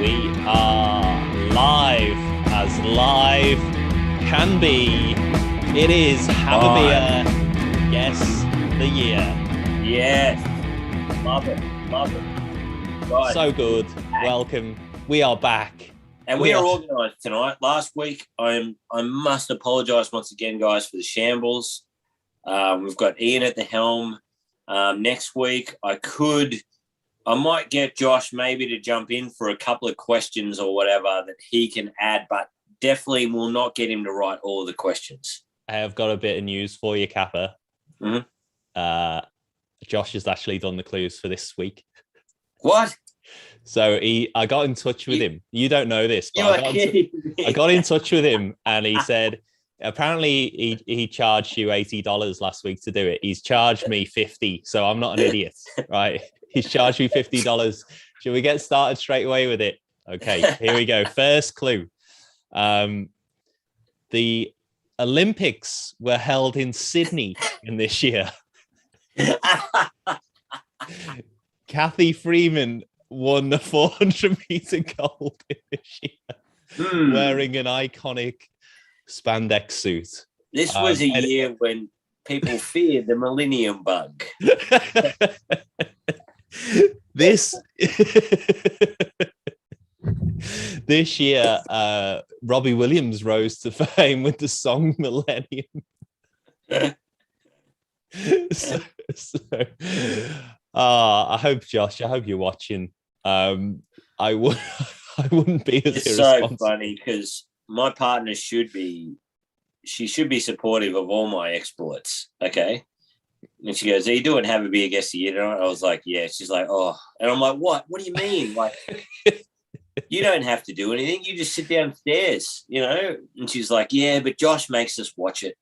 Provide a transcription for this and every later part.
We are live can be. It is Have a Beer, Guess the Year. Yes, love it. Guys, so good. Welcome. We are back. And we are organised tonight. Last week, I must apologise once again, guys, for the shambles. We've got Ian at the helm. Next week, I might get Josh maybe to jump in for a couple of questions or whatever that he can add, but definitely will not get him to write all of the questions. I have got a bit of news for you, Kappa. Mm-hmm. Josh has actually done the clues for this week. What? So I got in touch with him. You don't know this, but I got in touch with him, and he said apparently he charged you $80 last week to do it. He's charged me $50, so I'm not an idiot, right? He's charged me $50. Should we get started straight away with it? Okay, here we go. First clue. The Olympics were held in Sydney in this year. Kathy Freeman won the 400-meter gold in this year, wearing an iconic spandex suit. This was a year when people feared the millennium bug. This year, Robbie Williams rose to fame with the song Millennium. I hope, Josh, you're watching. I wouldn't be as It's irresponsible. So funny because my partner should be supportive of all my exploits. Okay. And she goes, "Are you doing Have a Beer Guess the Year tonight?" I was like, "Yeah." She's like, "Oh," and I'm like, "What? What do you mean? Like, you don't have to do anything. You just sit downstairs, you know?" And she's like, "Yeah, but Josh makes us watch it."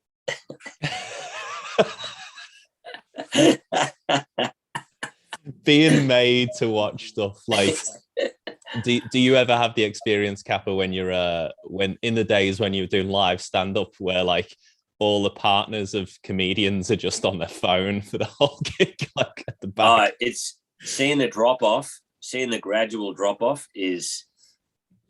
Being made to watch stuff like, do you ever have the experience, Kappa, when you're when in the days when you're doing live stand-up where like all the partners of comedians are just on their phone for the whole gig, like at the back? It's seeing the gradual drop-off is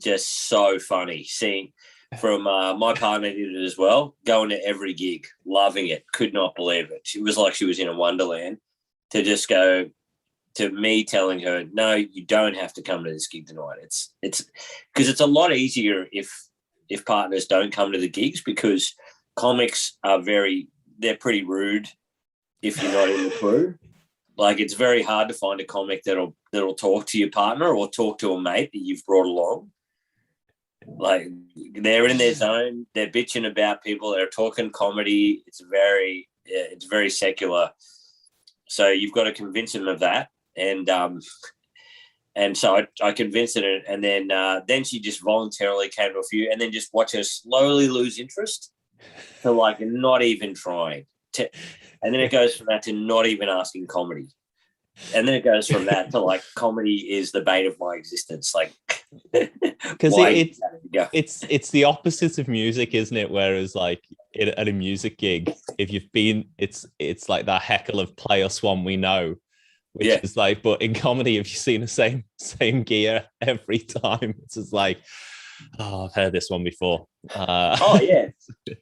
just so funny. Seeing from my partner did it as well, going to every gig, loving it, could not believe it. She was like she was in a wonderland, to just go to me telling her, "No, you don't have to come to this gig tonight." It's because it's a lot easier if partners don't come to the gigs, because comics are they're pretty rude if you're not in the crew. Like, it's very hard to find a comic that'll talk to your partner or talk to a mate that you've brought along. Like, they're in their zone. They're bitching about people. They're talking comedy. It's very secular. So you've got to convince them of that. And so I convinced her, and then she just voluntarily came to a few, and then just watch her slowly lose interest to like not even trying. And then it goes from that to not even asking comedy. And then it goes from that to like comedy is the bane of my existence. Like, because it's the opposite of music, isn't it? Whereas like at a music gig, if you've been, it's like that heckle of "Play Us One We Know," which is like, but in comedy, if you've seen the same gear every time, it's just like, "Oh, I've heard this one before." Oh yeah,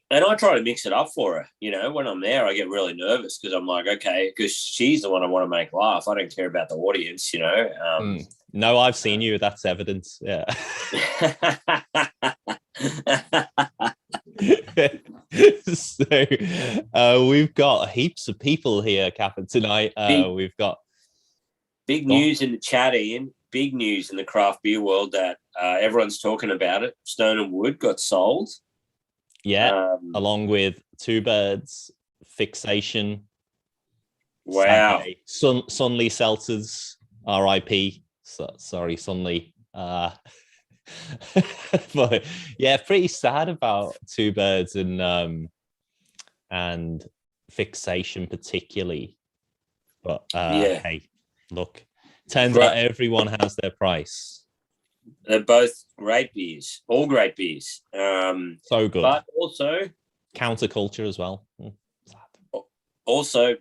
and I try to mix it up for her. You know, when I'm there, I get really nervous because I'm like, okay, because she's the one I want to make laugh. I don't care about the audience, you know. No, I've seen you. That's evidence. Yeah. So we've got heaps of people here, Kappa, tonight. We've got big news in the chat, Ian. Big news in the craft beer world that everyone's talking about it. Stone and Wood got sold. Yeah, along with Two Birds, Fixation. Wow. Sunly Seltzers, R.I.P. Sorry, Sunly. But yeah, pretty sad about Two Birds and Fixation particularly. But hey, look, turns out everyone has their price. They're both great beers, all great beers. So good, but also counterculture as well. Also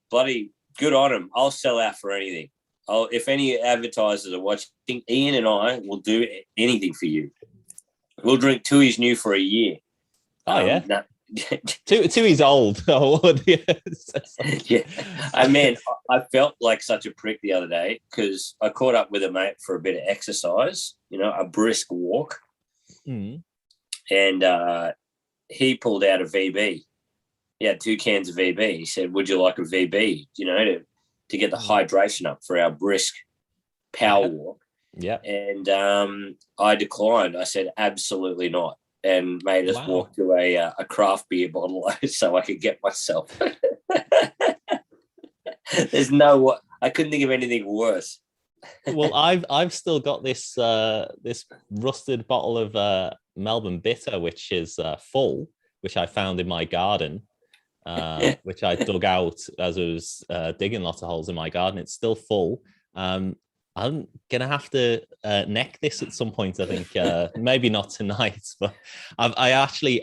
bloody good on them. I'll sell out for anything. if any advertisers are watching, Ian and I will do anything for you. We'll drink Tui's New for a year. Oh, yeah. No. Tui's old. Yeah. I felt like such a prick the other day because I caught up with a mate for a bit of exercise, a brisk walk. Mm. And he pulled out a VB. He had 2 cans of VB. He said, would you like a VB, to get the hydration up for our brisk power walk? Yeah. And I declined. I said, absolutely not. And made us walk to a craft beer bottle so I could get myself. There's I couldn't think of anything worse. Well, I've still got this this rusted bottle of Melbourne Bitter, which is full, which I found in my garden, which I dug out as I was digging lots of holes in my garden. It's still full. I'm gonna have to neck this at some point. I think maybe not tonight, but I'm actually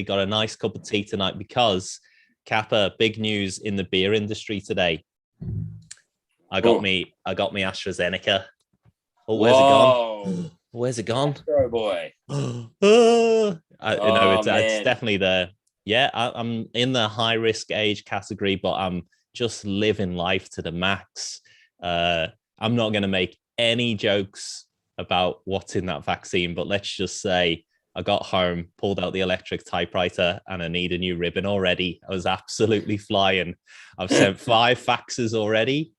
got a nice cup of tea tonight because Kappa, big news in the beer industry today. I got me AstraZeneca. Oh, where's it gone? Where's it gone? Oh boy. It's definitely there. Yeah, I'm in the high risk age category, but I'm just living life to the max. I'm not going to make any jokes about what's in that vaccine, but let's just say I got home, pulled out the electric typewriter, and I need a new ribbon already. I was absolutely flying. I've sent 5 faxes already.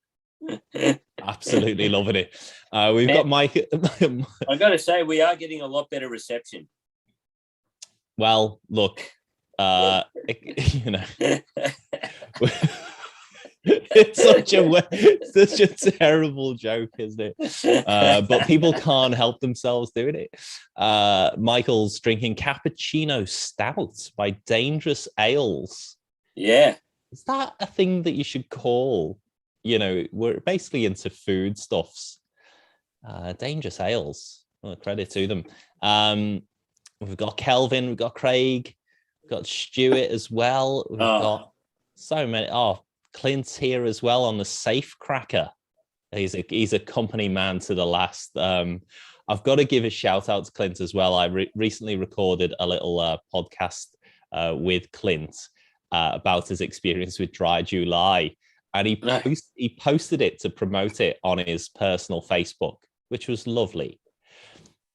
Absolutely loving it. We've got Mike. I got to say, we are getting a lot better reception. Well, look, it's such a terrible joke, isn't it? But people can't help themselves doing it. Michael's drinking cappuccino stout by Dangerous Ales. Yeah. Is that a thing that you should call? We're basically into foodstuffs. Dangerous Ales. Well, credit to them. We've got Kelvin, we've got Craig, we've got Stuart as well. We've got so many. Clint's here as well on the Safe Cracker. He's a company man to the last. I've got to give a shout out to Clint as well. I recently recorded a little podcast with Clint about his experience with Dry July, and he posted it to promote it on his personal Facebook, which was lovely.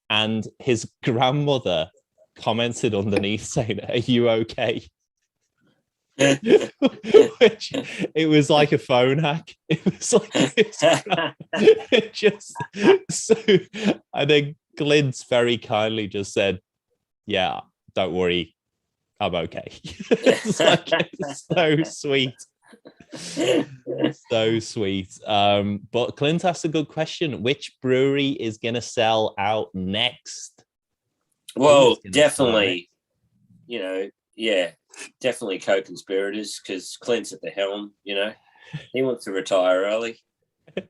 And his grandmother commented underneath saying, "Are you okay?" Which it was like a phone hack. It was like it just so. I think Glintz very kindly just said, "Yeah, don't worry, I'm okay." It's so sweet. So sweet. But Clint asked a good question. Which brewery is gonna sell out next? Well, definitely, definitely co-conspirators, because Clint's at the helm. He wants to retire early.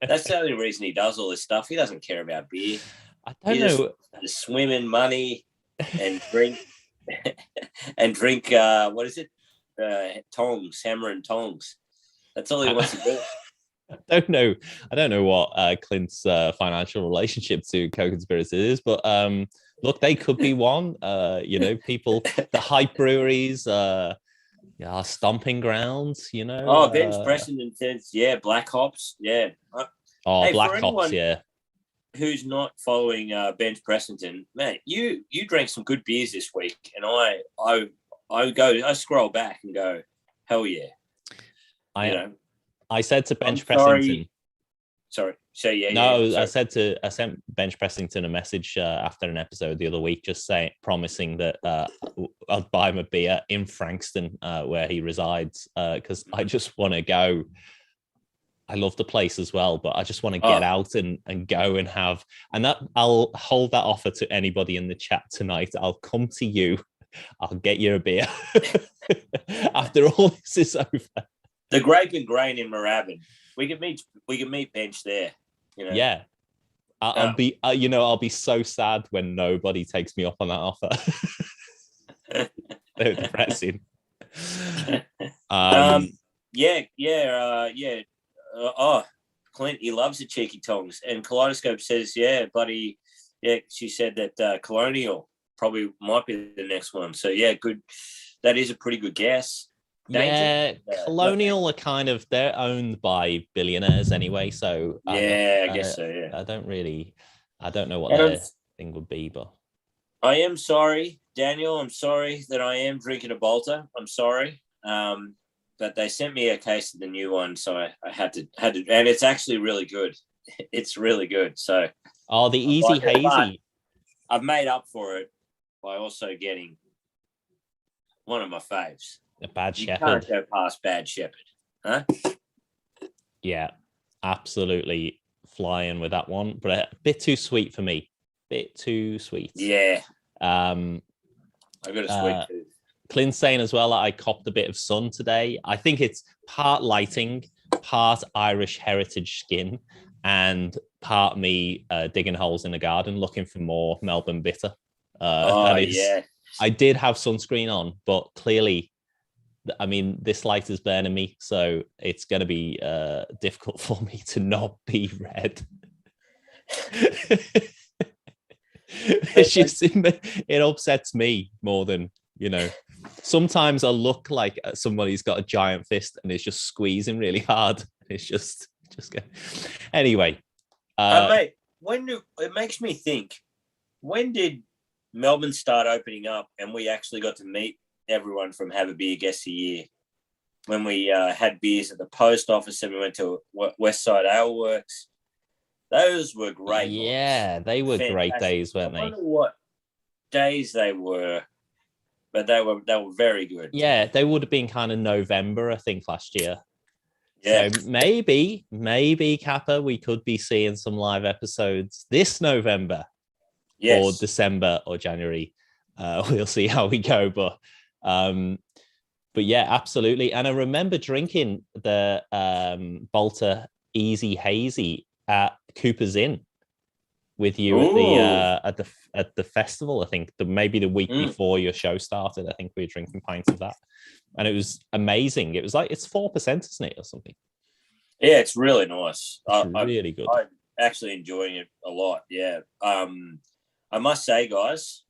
That's the only reason he does all this stuff. He doesn't care about beer. I don't know. Just swim in money and drink what is it? Tongs, hammer and tongs. That's all he wants to do. I don't know what Clint's financial relationship to co-conspirators is, but look, they could be one. People, the hype breweries, stomping grounds. Bench Pressington says, Black Hops, yeah. Black Hops, yeah. Who's not following Bench Pressington, man? You drank some good beers this week, and I scroll back and go, hell yeah. I said to Bench Pressington. Sorry. So yeah. No, yeah, I sent Bench Pressington a message after an episode the other week, just promising that I'd buy him a beer in Frankston, where he resides, because I just want to go. I love the place as well, but I just want to get out and go and have. And that I'll hold that offer to anybody in the chat tonight. I'll come to you. I'll get you a beer after all this is over. The Grape and Grain in Moorabbin. We can meet Bench there. Yeah. I'll be so sad when nobody takes me up on that offer. They're depressing. Clint, he loves the cheeky tongs. And Kaleidoscope says, yeah, buddy. Yeah, she said that Colonial probably might be the next one. So, yeah, good. That is a pretty good guess. Yeah, Colonial are they're owned by billionaires anyway. So I guess so. Yeah, I don't know what their thing would be, but I am sorry, Daniel. I'm sorry that I am drinking a Bolter. I'm sorry, but they sent me a case of the new one, so I had to, and it's actually really good. It's really good. So, the Easy Hazy. I've made up for it by also getting one of my faves. A Bad Shepherd. You can't go past Bad Shepherd, huh? Yeah, absolutely flying with that one, but a bit too sweet for me. Bit too sweet. Yeah. I got a sweet tooth. Clint's saying as well that I copped a bit of sun today. I think it's part lighting, part Irish heritage skin, and part me digging holes in the garden looking for more Melbourne bitter. Yeah. I did have sunscreen on, but clearly, I mean, this light is burning me, so it's going to be difficult for me to not be red. It's just, it upsets me more than, sometimes I look like somebody's got a giant fist and is just squeezing really hard. It's just good. Anyway. Mate, it makes me think, when did Melbourne start opening up and we actually got to meet everyone from Have a Beer Guest a Year? When we had beers at the post office and we went to Westside Ale Works. Those were great. Yeah, they were fantastic. Great days, weren't they? I wonder what days they were, but they were very good. Yeah, they would have been kind of November, I think, last year. Yeah. So maybe Kappa, we could be seeing some live episodes this November, or December or January. We'll see how we go, but yeah, absolutely. And I remember drinking the Bolter Easy Hazy at Cooper's Inn with you at the festival. I think maybe the week before your show started. I think we were drinking pints of that, and it was amazing. It was like, it's 4%, isn't it, or something? Yeah, it's really nice. It's really good. I'm actually enjoying it a lot. Yeah. I must say, guys,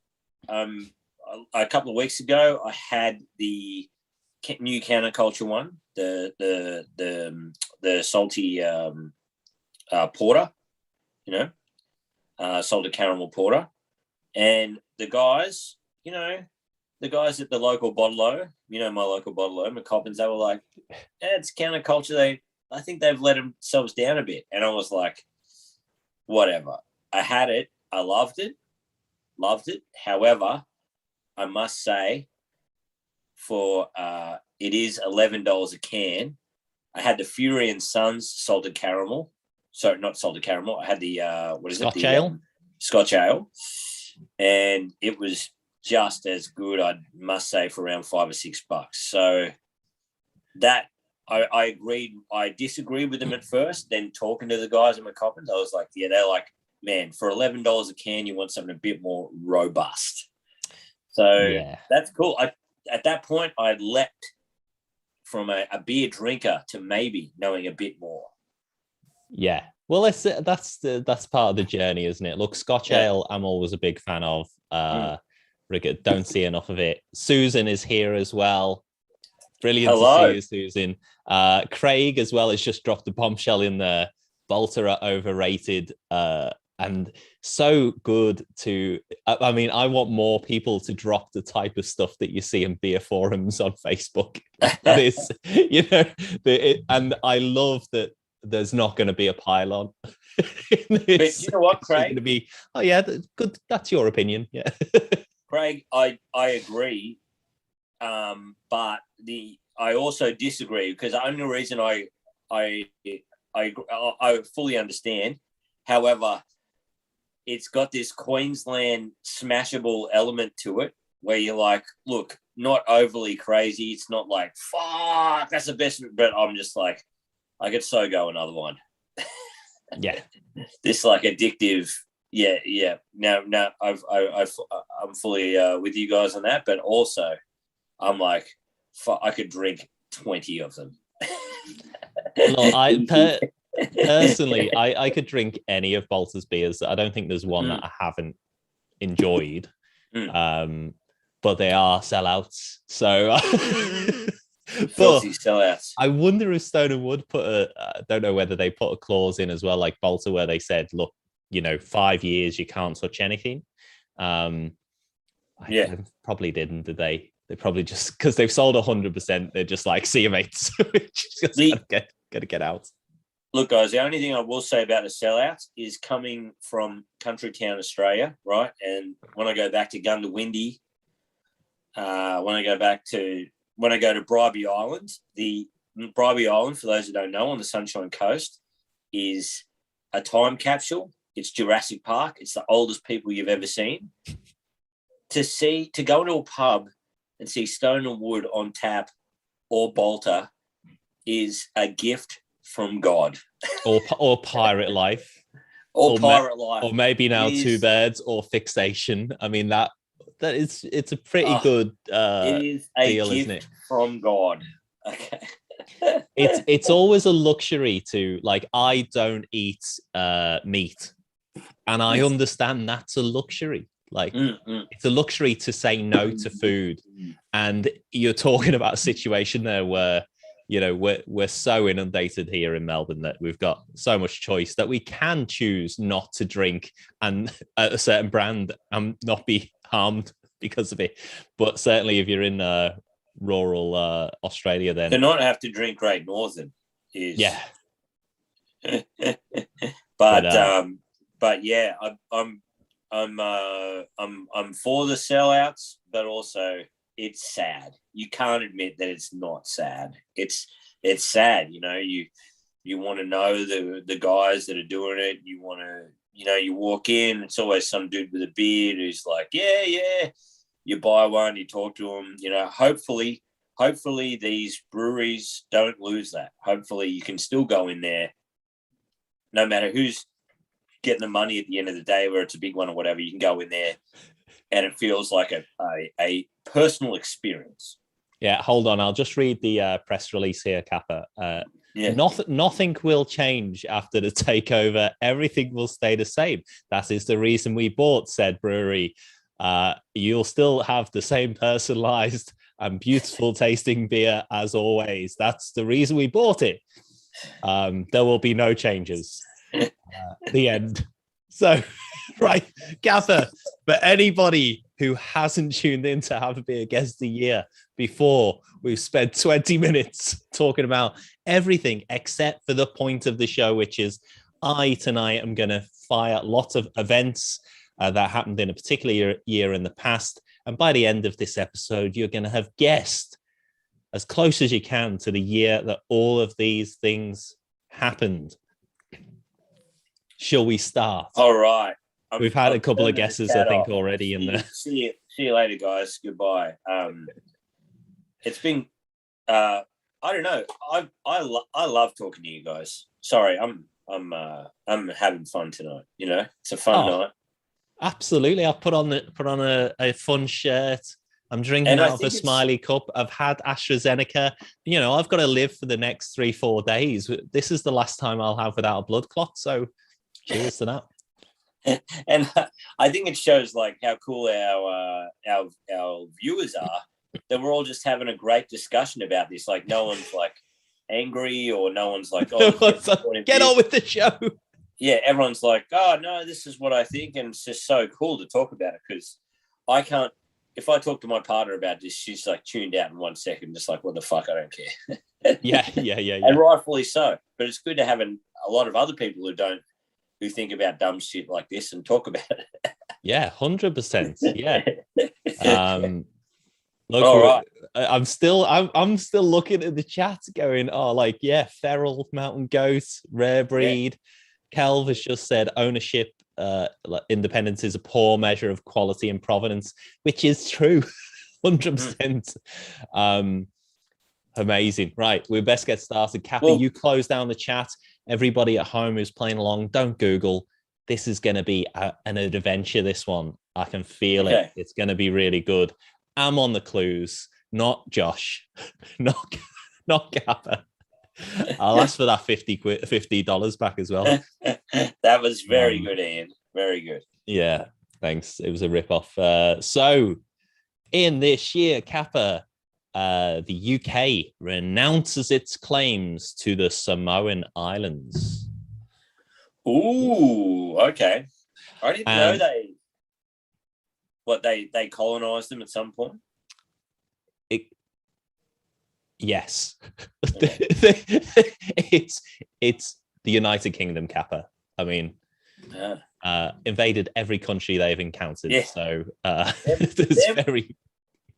a couple of weeks ago, I had the new counterculture one, the salty porter, salted caramel porter, and the guys at the local bottle-o, my local bottle-o, McCoppins, they were like, it's counterculture. I think they've let themselves down a bit. And I was like, whatever. I had it. I loved it. However, I must say, for it is $11 a can. I had the Fury and Sons salted caramel. Sorry, not salted caramel. I had the Scotch ale. Scotch ale, and it was just as good, I must say, for around $5 or $6. So that I agreed. I disagreed with them at first. Then talking to the guys at McCoppins, I was like, yeah, they're like, man, for $11 a can, you want something a bit more robust. So that's cool. At that point, I leapt from a beer drinker to maybe knowing a bit more. Yeah. Well, that's part of the journey, isn't it? Look, Scotch ale, I'm always a big fan of. Don't see enough of it. Susan is here as well. Brilliant to see you, Susan. Craig as well has just dropped a bombshell in there. Bolter are overrated. And so good I mean, I want more people to drop the type of stuff that you see in beer forums on Facebook. That is, and I love that there's not going to be a pylon. But you know what, Craig? Going to be, oh yeah, good. That's your opinion. Yeah. Craig, I agree. But I also disagree, because the only reason I fully understand. However, it's got this Queensland smashable element to it, where you're like, look, not overly crazy. It's not like, fuck, that's the best. But I'm just like, I could so go another one. Yeah. This like addictive. Yeah. No, I'm fully with you guys on that. But also, I'm like, I could drink 20 of them. Look, Personally, I could drink any of Bolter's beers. I don't think there's one that I haven't enjoyed. But they are sellouts. So, filthy sellouts. I wonder if Stone and Wood I don't know whether they put a clause in as well, like Bolter, where they said, look, 5 years, you can't touch anything. They probably didn't, did they? They probably just, because they've sold 100%, they're just like, see you, mates. Just gotta get out. Look, guys, the only thing I will say about a sellout is coming from country town Australia, right? And when I go back to Gundawindi, when I go to Bribie Island, the Bribie Island, for those who don't know, on the Sunshine Coast, is a time capsule. It's Jurassic Park. It's the oldest people you've ever seen. To go into a pub and see Stone and Wood on tap or Bolter is a gift from God. or Pirate Life. Pirate Life. Or maybe now Two Birds or Fixation. I mean, it's a pretty good it is a deal, gift, isn't it? From God. Okay. it's always a luxury to, like, I don't eat meat. And I understand that's a luxury. Like, it's a luxury to say no to food. And you're talking about a situation there where, we're so inundated here in Melbourne that we've got so much choice that we can choose not to drink and a certain brand and not be harmed because of it. But certainly if you're in rural Australia, then to not have to drink Great Northern is but yeah, I'm for the sellouts, but also it's sad. You can't admit that it's not sad. It's sad. You want to know the guys that are doing it. You want to, you walk in, it's always some dude with a beard who's like, yeah. You buy one, you talk to them. Hopefully these breweries don't lose that. Hopefully you can still go in there, no matter who's getting the money at the end of the day, where it's a big one or whatever. You can go in there and it feels like a personal experience. Yeah, hold on. I'll just read the press release here, Kappa. Nothing will change after the takeover. Everything will stay the same. That is the reason we bought said brewery. You'll still have the same personalized and beautiful tasting beer as always. That's the reason we bought it. There will be no changes. The end. So, right, Gaffer, for anybody who hasn't tuned in to Have a Beer Guest of the Year before, we've spent 20 minutes talking about everything except for the point of the show, which is tonight am going to fire lots of events that happened in a particular year in the past. And by the end of this episode, you're going to have guessed as close as you can to the year that all of these things happened. Shall we start? All right. We've had a couple of guesses, I think, already in there. See you later, guys. Goodbye. It's been, I don't know. I love talking to you guys. Sorry, I'm having fun tonight. It's a fun night. Absolutely. I've put on a fun shirt. I'm drinking out of a Smiley cup. I've had AstraZeneca. I've got to live for the next 3-4 days. This is the last time I'll have without a blood clot. So cheers to that. And I think it shows like how cool our viewers are, that we're all just having a great discussion about this. Like no one's like angry, or no one's like, get on with the show. Yeah, everyone's like, oh no, this is what I think, and it's just so cool to talk about it, because I can't. If I talk to my partner about this, she's like tuned out in 1 second, just like, what the fuck, I don't care. Yeah. And rightfully so. But it's good to have a lot of other people who think about dumb shit like this and talk about it. Yeah, 100%. Yeah. Look, all right. I'm still looking at the chat going, feral mountain goat, rare breed. Yeah. Kelv has just said ownership, independence is a poor measure of quality and provenance, which is true. 100%. Amazing. Right, we best get started. Kathy, you close down the chat. Everybody at home who's playing along, don't Google. This is going to be an adventure, this one. I can feel it. It's going to be really good. I'm on the clues, not Josh, not Kappa. I'll ask for that $50 back as well. That was very good, Ian. Very good. Yeah, thanks. It was a rip-off. So in this year, Kappa, the UK renounces its claims to the Samoan Islands. Ooh, okay. I didn't know they colonized them at some point. Yes. Okay. it's the United Kingdom, Kappa. I mean, invaded every country they've encountered. Yeah. So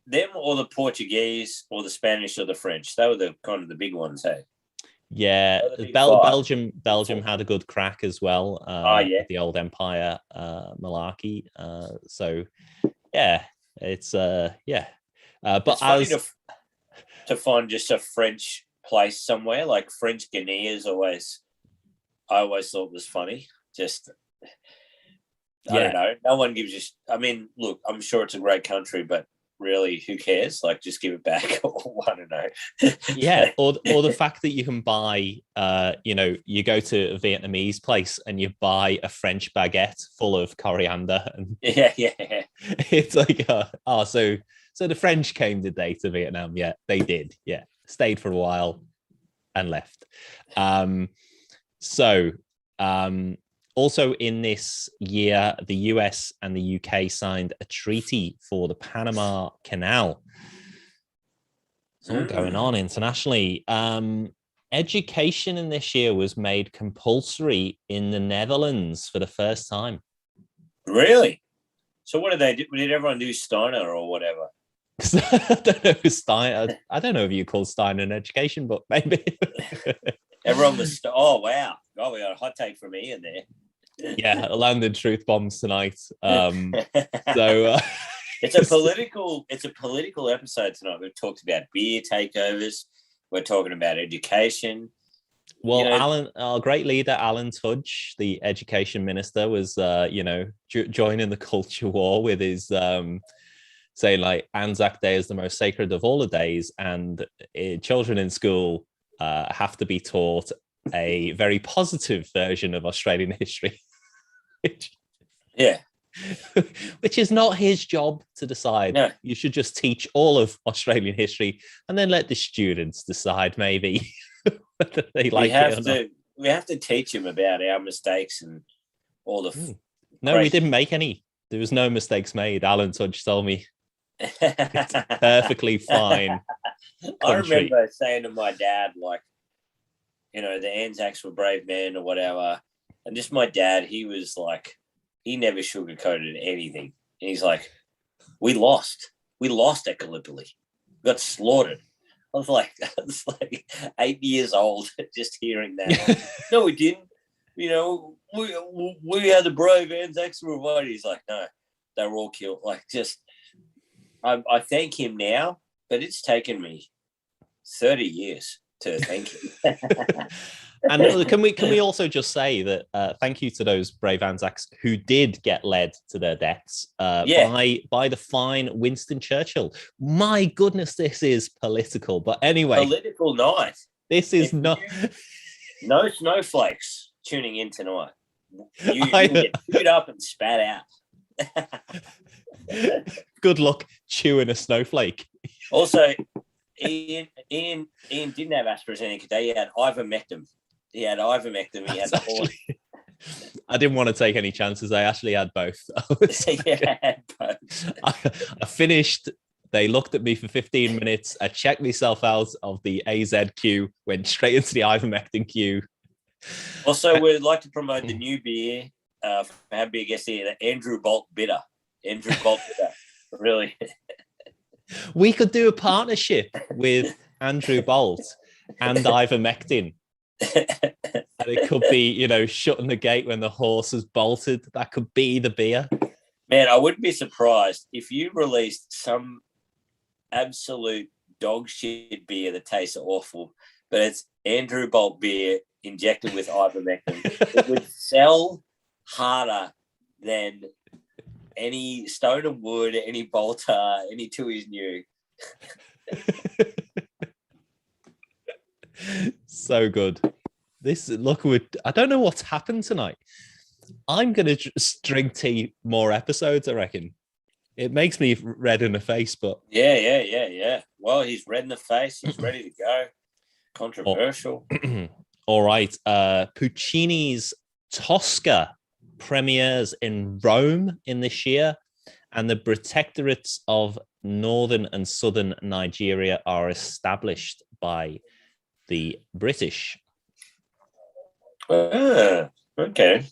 them or the Portuguese or the Spanish or the French. They were the kind of the big ones, hey? Yeah, Belgium had a good crack as well. The old empire malarkey. So yeah, it's but it's funny to find just a French place somewhere, like French Guinea is I always thought was funny. Just I don't know. No one gives you. I mean, look, I'm sure it's a great country, but really, who cares? Like, just give it back. I don't know. Yeah, or the fact that you can buy, you go to a Vietnamese place and you buy a French baguette full of coriander, and it's like, so the French came, did they, to Vietnam? Yeah, they did. Yeah, stayed for a while and left. Also in this year, the US and the UK signed a treaty for the Panama Canal. It's all going on internationally. Education in this year was made compulsory in the Netherlands for the first time. Really? So what did they do? Did everyone do Steiner or whatever? I don't know Steiner. I don't know if you call Steiner an education, but maybe. Everyone was. Oh wow! Oh, we got a hot take from Ian there. Yeah, landed truth bombs tonight. It's a political episode tonight. We've talked about beer takeovers. We're talking about education. Well, Alan, our great leader, Alan Tudge, the education minister, was joining the culture war with his saying like Anzac Day is the most sacred of all the days, and children in school have to be taught a very positive version of Australian history. Which is not his job to decide. No. You should just teach all of Australian history and then let the students decide maybe whether they like it or not. We have to teach him about our mistakes and all the... No, we didn't make any. There was no mistakes made. Alan Tudge told me. It's perfectly fine. I remember saying to my dad, like, the Anzacs were brave men or whatever. And just my dad, he was like, he never sugarcoated anything. And he's like, we lost at Gallipoli. We got slaughtered. I was like 8 years old just hearing that. No, we didn't. We had the brave Anzacs who were fighting. He's like, no, they were all killed. Like, just, I thank him now, but it's taken me 30 years to thank him. And can we also just say that thank you to those brave Anzacs who did get led to their deaths by the fine Winston Churchill. My goodness, this is political. But anyway, political night. This is not. No snowflakes tuning in tonight. You get chewed up and spat out. Good luck chewing a snowflake. Also, Ian didn't have AstraZeneca. He had ivermectin. He had ivermectin. He had the horse. I didn't want to take any chances. I actually had both. I finished. They looked at me for 15 minutes. I checked myself out of the AZ queue, went straight into the ivermectin queue. Also, we'd like to promote the new beer for our big guest here, the Andrew Bolt Bitter. Andrew Bolt Bitter. Really. We could do a partnership with Andrew Bolt and ivermectin. And it could be, shutting the gate when the horse is bolted. That could be the beer. Man, I wouldn't be surprised if you released some absolute dog shit beer that tastes awful, but it's Andrew Bolt beer injected with ivermectin. It would sell harder than any Stone and Wood, any Bolter, any Tooheys New. So good. I don't know what's happened tonight. I'm going to drink tea more episodes, I reckon. It makes me red in the face, but... Yeah. Well, he's red in the face. He's ready to go. Controversial. All right. Puccini's Tosca premieres in Rome in this year, and the protectorates of northern and southern Nigeria are established by the British. Okay.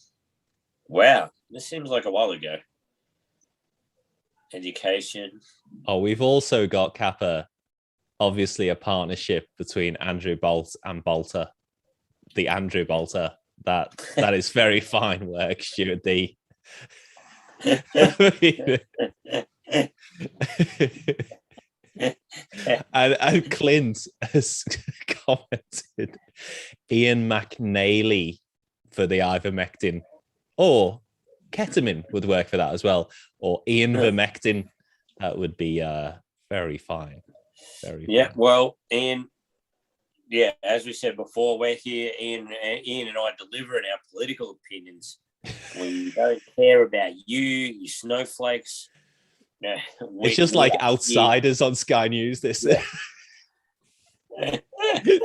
Wow. This seems like a while ago. Education. Oh, we've also got, Kappa, obviously a partnership between Andrew Bolt and Bolter. The Andrew Bolter. That is very fine work, Stuart D. and Clint has commented Ian McNally for the ivermectin, or ketamine would work for that as well, or Ian vermectin. That would be very fine. Very fine. Well, Ian, as we said before, we're here, Ian and I, delivering our political opinions. We don't care about you snowflakes. No, it's just like outsiders on Sky News. This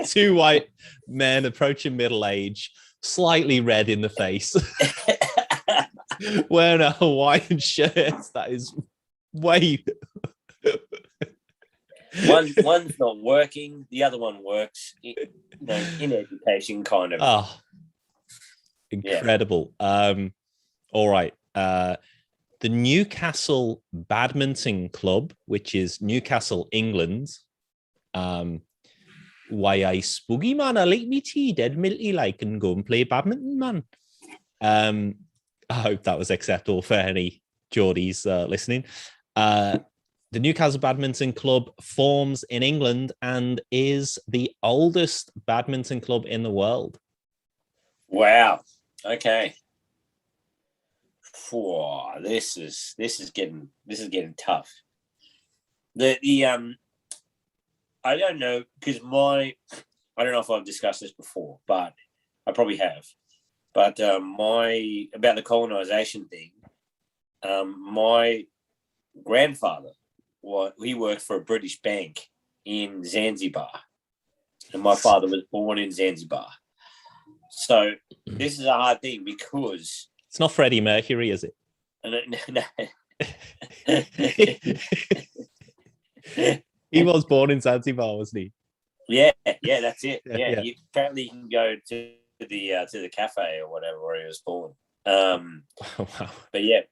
two white men approaching middle age, slightly red in the face, wearing a Hawaiian shirt that is way. One's not working, the other one works. In education, kind of. Oh, incredible. All right. The Newcastle Badminton Club, which is Newcastle, England. Why I spooky man, I like me tea, dead milty like, and go and play badminton, man. I hope that was acceptable for any Geordies listening. The Newcastle Badminton Club forms in England and is the oldest badminton club in the world. Wow. Okay. This is getting tough. I don't know, because I don't know if I've discussed this before, but I probably have. But about the colonization thing, my grandfather, he worked for a British bank in Zanzibar, and my father was born in Zanzibar. So this is a hard thing because it's not Freddie Mercury, is it? No. He was born in Zanzibar, wasn't he? Yeah, that's it. Yeah. Apparently you can go to the cafe or whatever where he was born. Wow. But yeah,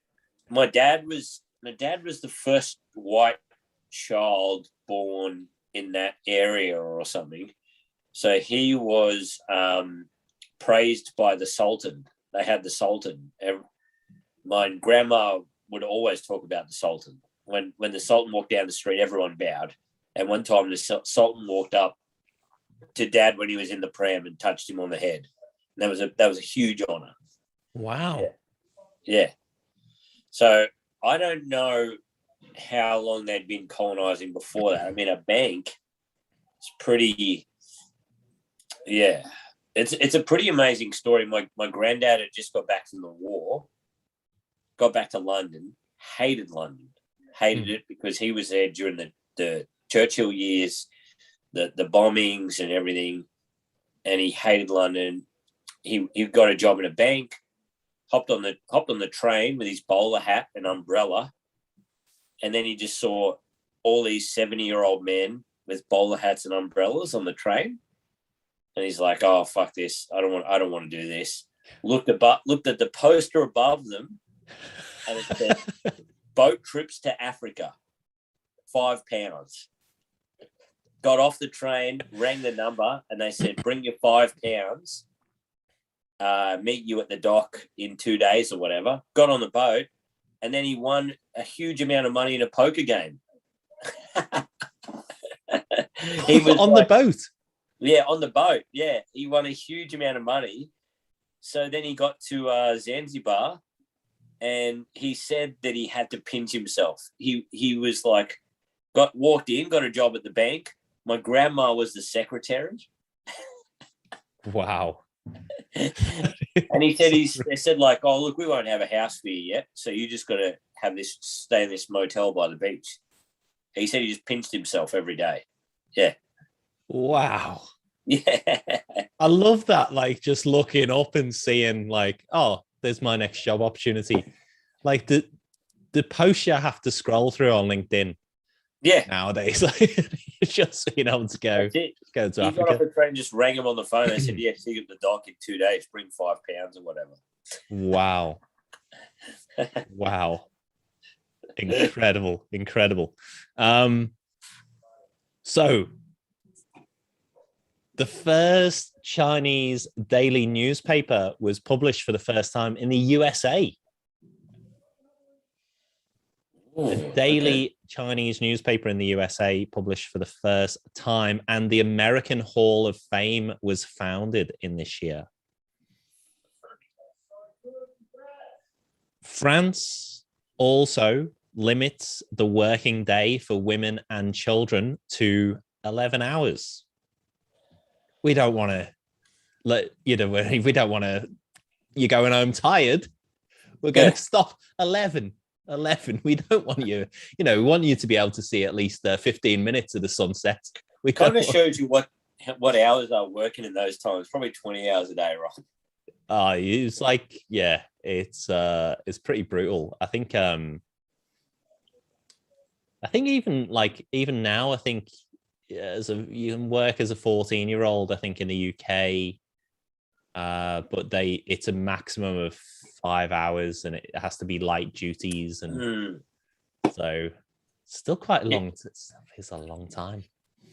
my dad was the first white child born in that area or something. So he was praised by the Sultan. They had the Sultan. My grandma would always talk about the Sultan. When the Sultan walked down the street, everyone bowed. And one time the Sultan walked up to Dad when he was in the pram and touched him on the head. And that was a huge honor. Wow. Yeah. So I don't know how long they'd been colonizing before that. I mean, a bank is pretty. Yeah, it's a pretty amazing story. My granddad had just got back from the war, got back to London, hated it because he was there during the Churchill years, the bombings and everything, and he hated London. He got a job in a bank, hopped on the train with his bowler hat and umbrella, and then he just saw all these 70-year-old men with bowler hats and umbrellas on the train, and he's like, "Oh, fuck this! I don't want to do this." Looked at the poster above them, and it said, "Boat trips to Africa, £5." Got off the train, rang the number, and they said, "Bring your £5. Meet you at the dock in 2 days or whatever." Got on the boat, and then he won a huge amount of money in a poker game. He was on the boat. Yeah, on the boat. Yeah, he won a huge amount of money. So then he got to Zanzibar, and he said that he had to pinch himself. He was like, walked in, got a job at the bank. My grandma was the secretary. Wow. And he said they said like, oh look, we won't have a house for you yet, so you just got to stay in this motel by the beach. He said he just pinched himself every day. Yeah. Wow. Yeah. I love that. Like just looking up and seeing like, oh, there's my next job opportunity. Like the posts you have to scroll through on LinkedIn. Yeah. Nowadays, like just being able to go to Africa. Got off the train, just rang him on the phone. They said, yeah, see you at the dock in 2 days, bring 5 pounds or whatever. Wow. Wow. Incredible. So the first Chinese daily newspaper was published for the first time in the USA. A daily Chinese newspaper in the USA published for the first time, and the American Hall of Fame was founded in this year. France also limits the working day for women and children to 11 hours. We don't want to we don't want to, you're going home tired. We're going to stop 11. We don't want you, we want you to be able to see at least 15 minutes of the sunset. We kind of shows you what hours are working in those times. Probably 20 hours a day, right? It's like, yeah, it's pretty brutal. I think even now, I think you can work as a 14-year-old, I think in the UK, but it's a maximum of 5 hours, and it has to be light duties, and so still quite long. It's a long time.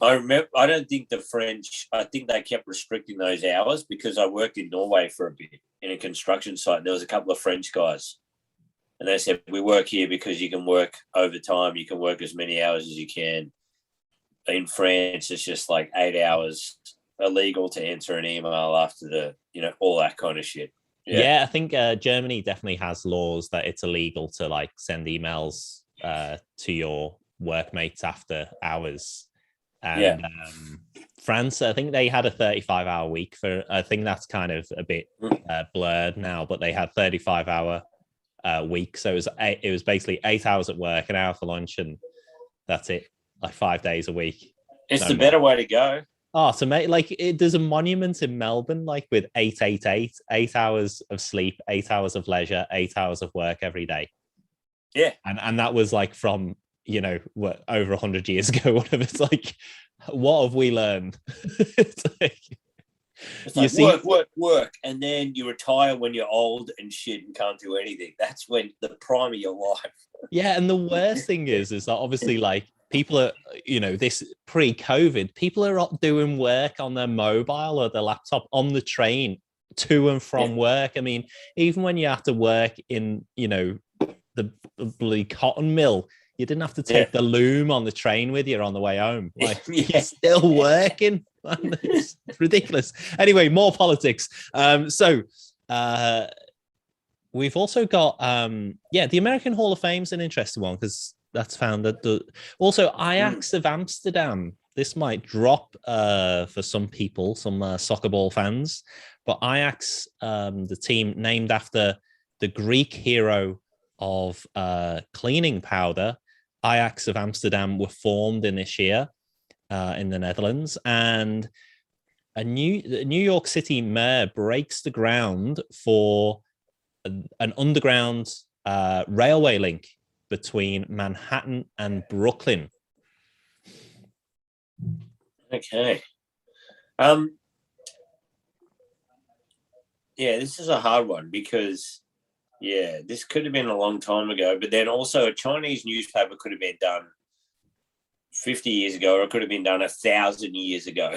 I remember. I don't think the French. I think they kept restricting those hours because I worked in Norway for a bit in a construction site. And there was a couple of French guys, and they said, "We work here because you can work overtime. You can work as many hours as you can." In France, it's just like 8 hours illegal to answer an email after all that kind of shit. Yeah, I think Germany definitely has laws that it's illegal to like send emails to your workmates after hours. And France, I think they had a 35-hour week I think that's kind of a bit blurred now, but they had 35-hour week. So it was basically 8 hours at work, an hour for lunch, and that's it. Like 5 days a week. It's the better way to go. Oh, so there's a monument in Melbourne, like with 888, 8 hours of sleep, 8 hours of leisure, 8 hours of work every day. Yeah. And that was like from, over 100 years ago, whatever. It's like, what have we learned? It's like work. And then you retire when you're old and shit and can't do anything. That's when the prime of your life. Yeah. And the worst thing is that obviously like, people are, this pre-COVID, people are doing work on their mobile or their laptop on the train to and from work. I mean, even when you have to work in, the bloody cotton mill, you didn't have to take the loom on the train with you on the way home. Like, you're still working. It's ridiculous. Anyway, more politics. We've also got, the American Hall of Fame is an interesting one because that's found that also Ajax of Amsterdam. This might drop for some people, some soccer ball fans, but Ajax, the team named after the Greek hero of cleaning powder, Ajax of Amsterdam, were formed in this year in the Netherlands, and the New York City mayor breaks the ground for an underground railway link between Manhattan and Brooklyn. Okay. This is a hard one because, this could have been a long time ago, but then also a Chinese newspaper could have been done 50 years ago, or it could have been done 1,000 years ago.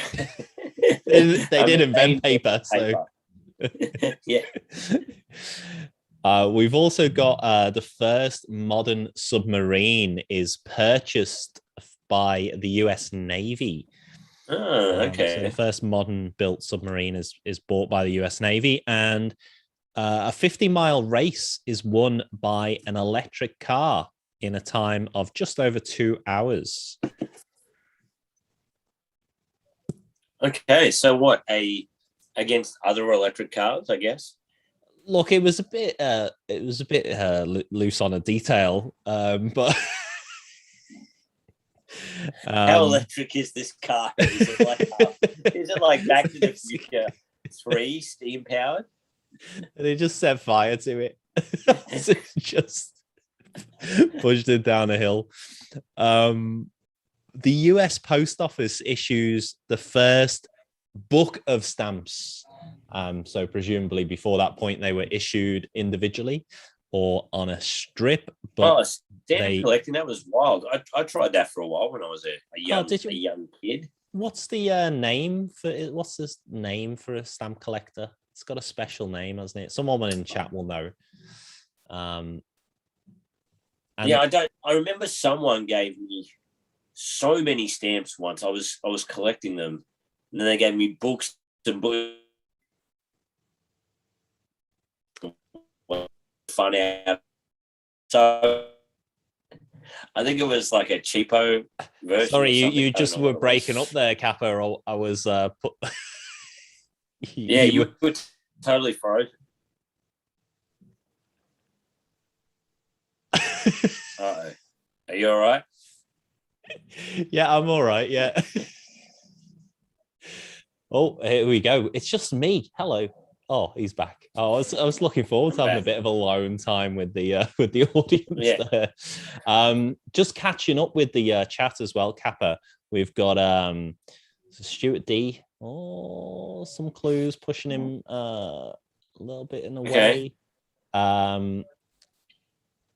they did invent paper. So. Yeah. We've also got the first modern submarine is purchased by the US Navy. Oh, okay. So the first modern built submarine is bought by the US Navy, and a 50-mile race is won by an electric car in a time of just over 2 hours. Okay, so what, a against other electric cars, I guess. Look, it was a bit loose on a detail, but how electric is this car? Is it like Back to the Future 3 steam powered? They just set fire to it. Just pushed it down a hill. The US Post Office issues the first book of stamps. So presumably before that point, they were issued individually or on a strip. But stamp collecting, that was wild. I tried that for a while when I was a young kid. What's the name for it? What's the name for a stamp collector? It's got a special name, hasn't it? Someone in chat will know. I remember someone gave me so many stamps once. I was collecting them, and then they gave me books and books. Fun out. So I think it was like a cheapo version. Sorry, you just were breaking up there, Kappa. Or I was you were totally frozen. Uh-oh. Are you all right? Yeah, I'm all right. Yeah. Oh, here we go. It's just me. Hello. Oh, he's back. Oh, I was looking forward to having a bit of alone time with the audience there. Just catching up with the chat as well, Kappa. We've got Stuart D. Oh, some clues pushing him a little bit in the way.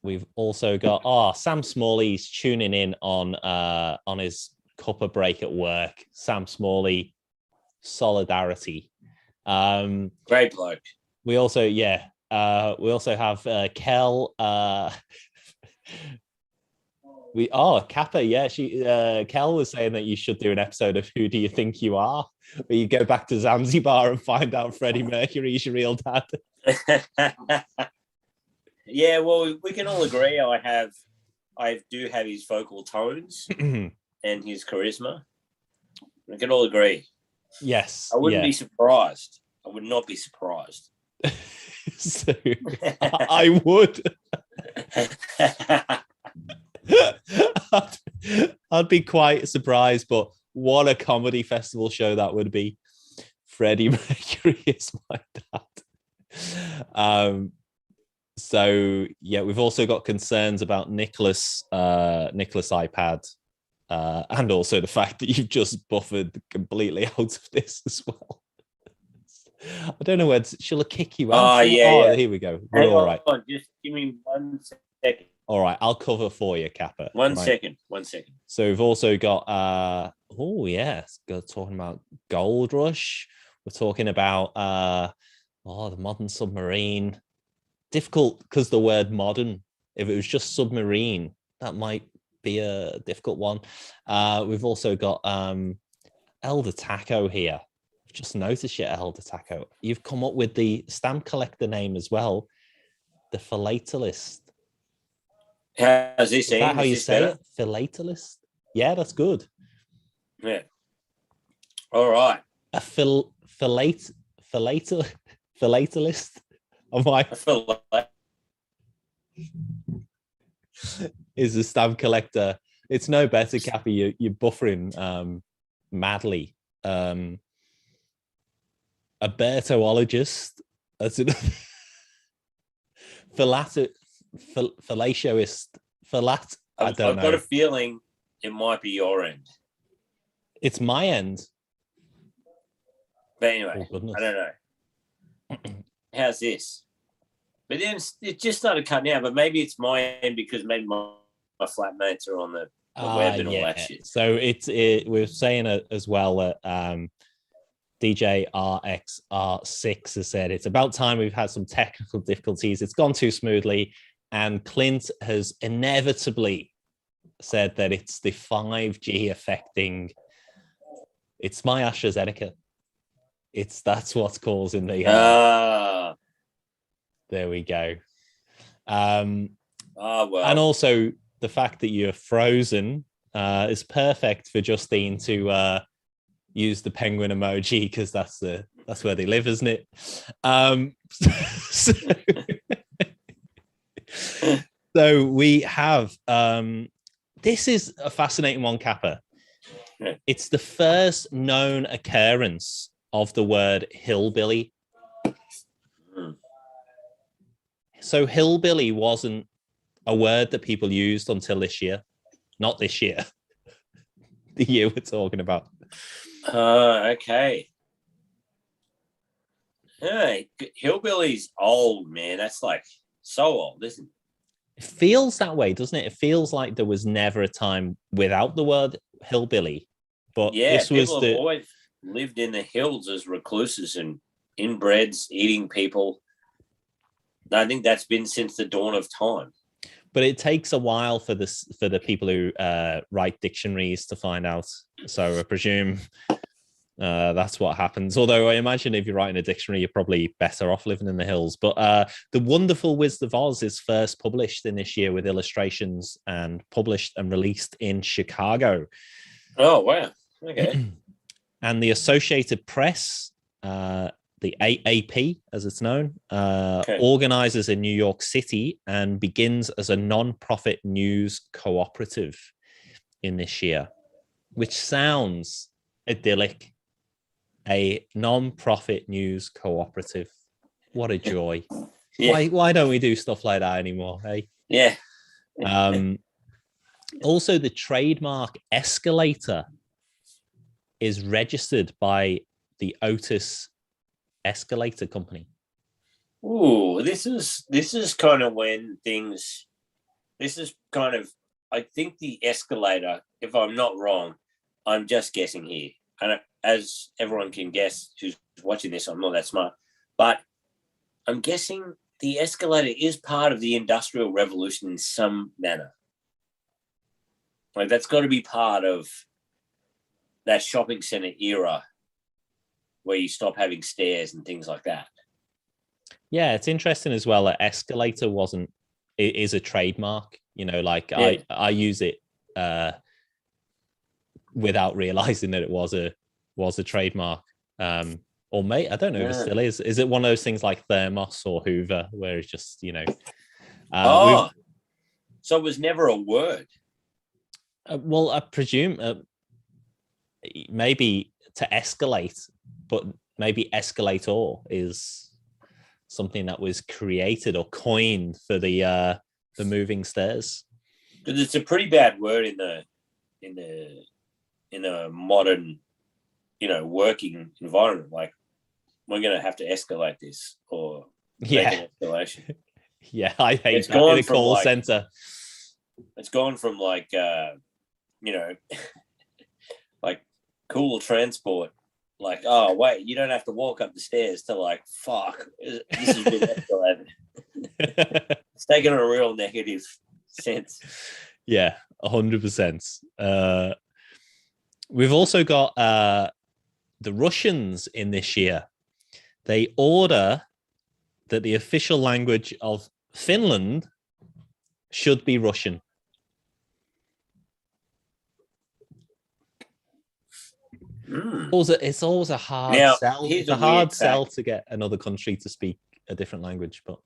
We've also got Sam Smalley's tuning in on his cuppa break at work. Sam Smalley, solidarity. Great bloke. We also have Kel. Kappa. Yeah, Kel was saying that you should do an episode of Who Do You Think You Are, where you go back to Zanzibar and find out Freddie Mercury's your real dad. Yeah, well, we can all agree I do have his vocal tones and his charisma. We can all agree. Yes. I wouldn't be surprised. I would not be surprised. So, I would. I'd be quite surprised, but what a comedy festival show that would be. Freddie Mercury is my dad. So yeah, we've also got concerns about Nicholas iPad, and also the fact that you've just buffered completely out of this as well. I don't know where shall I kick you out? Yeah. Here we go. We're all right. Just give me 1 second. All right, I'll cover for you, Kappa. One second. So we've also got talking about Gold Rush. We're talking about the modern submarine. Difficult because the word modern. If it was just submarine, that might be a difficult one. We've also got Elder Taco here. I've just noticed you, Elder Taco. You've come up with the stamp collector name as well, the philatelist. How's this? Is that how you say it? Philatelist? Yeah, that's good. Yeah. All right. A philatelist? Am I? Is a stamp collector. It's no better, Cappy. You're buffering madly. A Bertologist. That's it. Fellatioist. I've got a feeling it might be your end. It's my end. But anyway, I don't know. How's this? But then it just started cutting out. But maybe it's my end because maybe my flatmates are on the web and all that shit. So we're saying as well that DJ RXR6 has said it's about time we've had some technical difficulties. It's gone too smoothly. And Clint has inevitably said that it's the 5G affecting. It's my AstraZeneca. That's what's causing the. There we go. Well. And also the fact that you're frozen is perfect for Justine to use the penguin emoji because that's the That's where they live, isn't it? So, so we have this is a fascinating one, Kappa. Yeah. It's the first known occurrence of the word hillbilly. So hillbilly wasn't a word that people used until this year. Not this year. The year we're talking about. Okay. Hey, hillbilly's old, man. That's like so old, isn't it? It feels that way, doesn't it? It feels like there was never a time without the word hillbilly. But yeah, this was people have always lived in the hills as recluses and inbreds, eating people. I think that's been since the dawn of time. But it takes a while for the people who write dictionaries to find out. So I presume that's what happens. Although I imagine if you're writing a dictionary, you're probably better off living in the hills. But The Wonderful Wizard of Oz is first published in this year with illustrations and published and released in Chicago. Oh, wow. Okay. And the Associated Press, the AAP, as it's known, organizes in New York City and begins as a non-profit news cooperative in this year, which sounds idyllic. A non-profit news cooperative. What a joy. Yeah. Why don't we do stuff like that anymore, hey? Yeah. Also, the trademark escalator is registered by the Otis Escalator Company. Ooh, this is kind of when things. This is kind of. I think the escalator. If I'm not wrong, I'm just guessing here, and as everyone can guess who's watching this, I'm not that smart, but I'm guessing the escalator is part of the Industrial Revolution in some manner. Like that's got to be part of that shopping center era where you stop having stairs and things like that. Yeah, it's interesting as well that escalator is a trademark. You know, like yeah. I use it without realizing that it was a trademark. Or I don't know if it still is. Is it one of those things like Thermos or Hoover where it's just, you know? So it was never a word. Well, I presume maybe to escalate, but maybe escalator is something that was created or coined for the moving stairs. Because it's a pretty bad word in a modern, working environment. Like we're going to have to escalate this or make an escalation. Yeah, I hate that in a call center. It's gone from like like cool transport. Like, oh wait, you don't have to walk up the stairs to like, fuck, this has been escalated. It's taken a real negative sense. Yeah, 100%. We've also got the Russians in this year. They order that the official language of Finland should be Russian. It's always a hard sell. It's a hard sell to get another country to speak a different language, but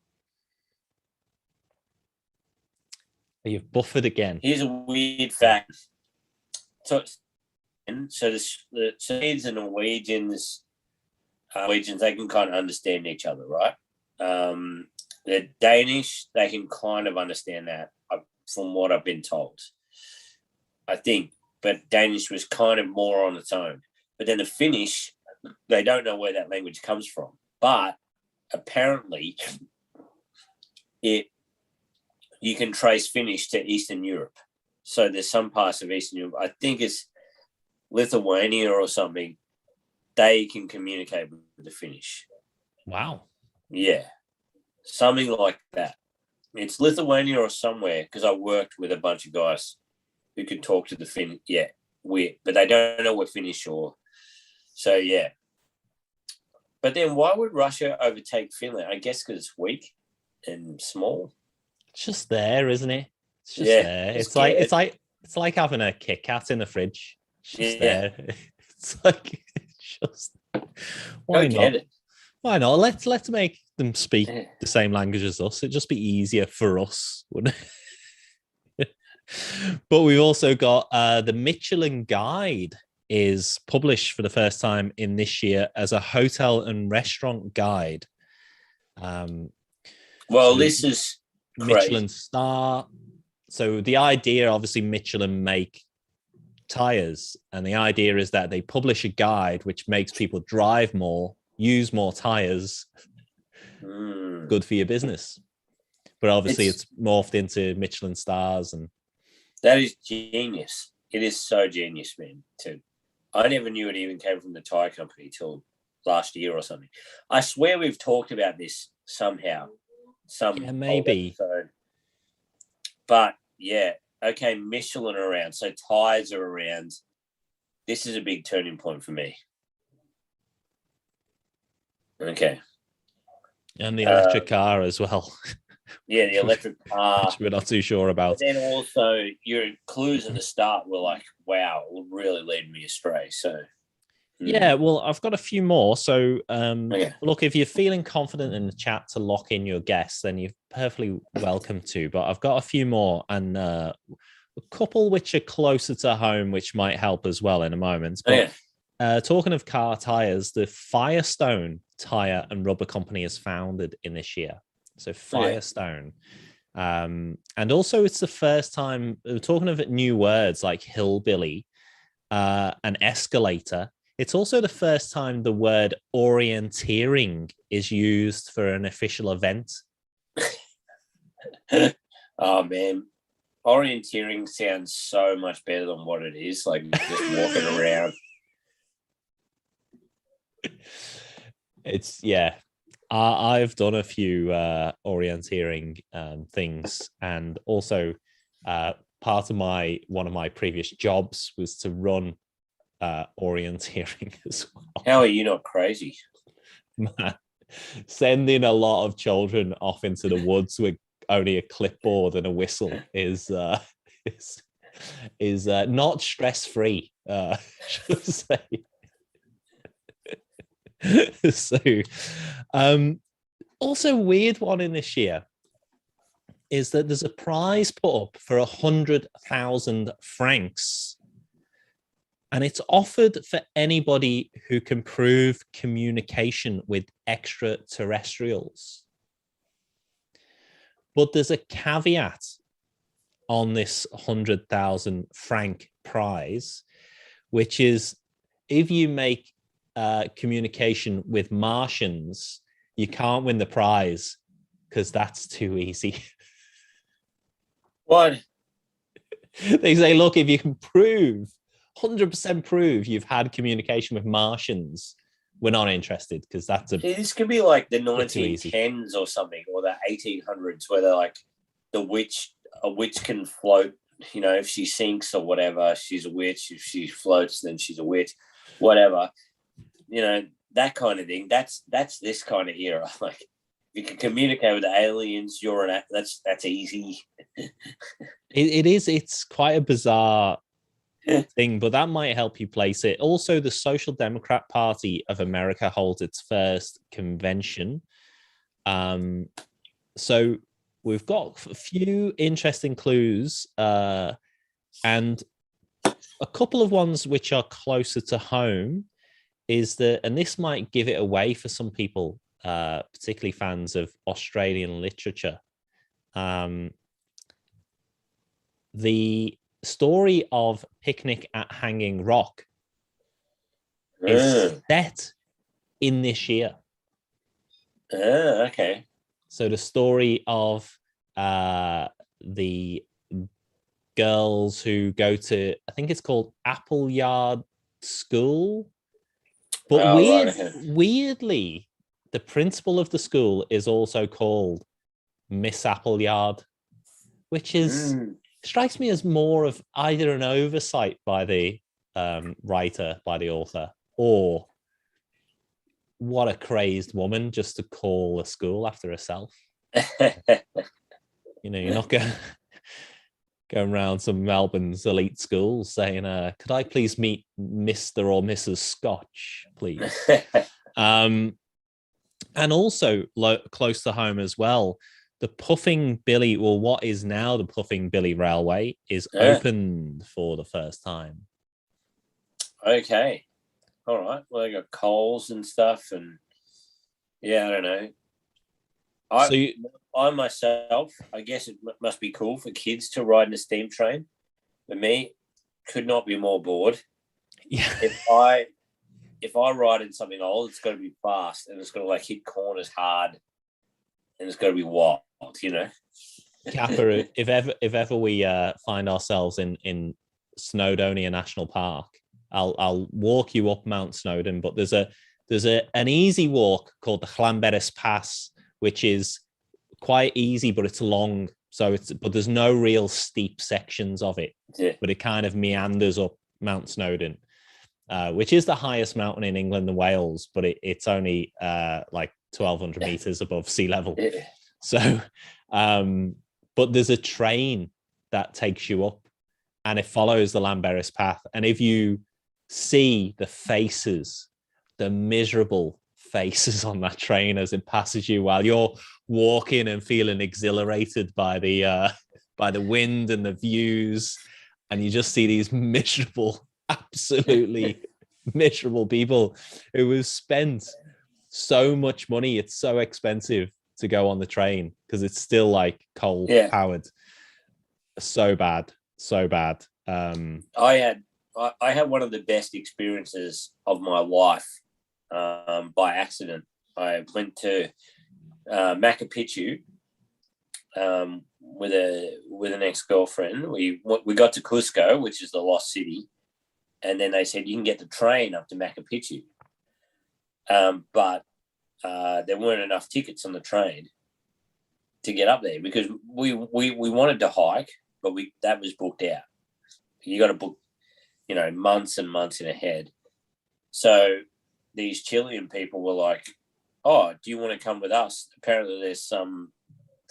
you've buffered again. Here's a weird fact. So the Swedes and Norwegians, they can kind of understand each other, right? The Danish, they can kind of understand that from what I've been told, I think. But Danish was kind of more on its own. But then the Finnish, they don't know where that language comes from. But apparently, you can trace Finnish to Eastern Europe. So there's some parts of Eastern Europe, I think it's Lithuania or something, they can communicate with the Finnish. Wow. Yeah. Something like that. It's Lithuania or somewhere, because I worked with a bunch of guys who could talk to the Finn. Yeah, weird. But they don't know what Finnish or... So, yeah. But then why would Russia overtake Finland? I guess because it's weak and small. It's just there, isn't it? It's just there. It's like having a Kit Kat in the fridge. It's just there. It's like Why not? Why not? Let's make them speak the same language as us. It'd just be easier for us, wouldn't it? But we've also got the Michelin Guide is published for the first time in this year as a hotel and restaurant guide. Well, so this is Michelin star. So the idea, obviously, Michelin make tires, and the idea is that they publish a guide which makes people drive more, use more tires. Good for your business. But obviously it's morphed into Michelin stars, and that is genius. It is so genius, man. Too. I never knew it even came from the tire company till last year or something. I swear we've talked about this somehow. Maybe. But yeah, okay, Michelin around, so tires are around. This is a big turning point for me. Okay. And the electric car as well. Yeah, the electric car. Which we're not too sure about. But then also your clues at the start were like, wow, it will really lead me astray. So yeah, well, I've got a few more. So look, if you're feeling confident in the chat to lock in your guests, then you're perfectly welcome to. But I've got a few more, and a couple which are closer to home, which might help as well in a moment. But talking of car tires, the Firestone Tire and Rubber Company is founded in this year. So Firestone. And also it's the first time, talking of new words like hillbilly, and escalator, it's also the first time the word orienteering is used for an official event. Oh, man. Orienteering sounds so much better than what it is, like just walking around. It's, yeah. I've done a few orienteering things, and also part of one of my previous jobs was to run orienteering as well. How are you not crazy? Man, sending a lot of children off into the woods with only a clipboard and a whistle is not stress-free, should I say. So also weird one in this year is that there's a prize put up for 100,000 francs, and it's offered for anybody who can prove communication with extraterrestrials. But there's a caveat on this 100,000 franc prize, which is if you make communication with Martians, you can't win the prize because that's too easy. What? They say, look, if you can 100% prove you've had communication with Martians, we're not interested because that's this could be like the 1910s or something, or the 1800s, where they're like a witch can float, if she sinks or whatever, she's a witch. If she floats, then she's a witch, whatever. That kind of thing. That's this kind of era. Like, if you can communicate with the aliens, that's easy. It is. It's quite a bizarre thing, but that might help you place it. Also, the Social Democrat Party of America holds its first convention. So we've got a few interesting clues, and a couple of ones which are closer to home. Is that, and this might give it away for some people, particularly fans of Australian literature. The story of Picnic at Hanging Rock is set in this year. Okay. So the story of the girls who go to, I think it's called Appleyard School. But weirdly, the principal of the school is also called Miss Appleyard, which strikes me as more of either an oversight by the writer, by the author, or what a crazed woman just to call a school after herself. You're not going going around some Melbourne's elite schools saying, could I please meet Mr. or Mrs. Scotch, please? And also close to home as well, the Puffing Billy, or what is now the Puffing Billy Railway, is opened for the first time. Okay. All right. Well, they got coals and stuff, and yeah, I don't know. I myself, I guess it must be cool for kids to ride in a steam train. For me, could not be more bored. Yeah. If I ride in something old, it's got to be fast and it's got to like hit corners hard, and it's got to be wild, you know. Kappa, if ever we find ourselves in Snowdonia National Park, I'll walk you up Mount Snowdon, but there's an easy walk called the Llanberis Pass, which is quite easy, but it's long. But there's no real steep sections of it. Yeah. But it kind of meanders up Mount Snowdon, which is the highest mountain in England and Wales, but it's only like 1,200 meters above sea level. Yeah. So, but there's a train that takes you up, and it follows the Llanberis Path. And if you see the faces, the miserable faces on that train as it passes you while you're walking and feeling exhilarated by the wind and the views, and you just see these miserable, absolutely miserable people who have spent so much money. It's so expensive to go on the train because it's still like coal powered. So bad. I had one of the best experiences of my life by accident. I went to Machu Picchu with an ex-girlfriend. We got to Cusco, which is the lost city, and then they said you can get the train up to Machu Picchu, but there weren't enough tickets on the train to get up there because we wanted to hike, but that was booked out. You got to book, months and months in ahead. So these Chilean people were like, "Oh, do you want to come with us? Apparently there's some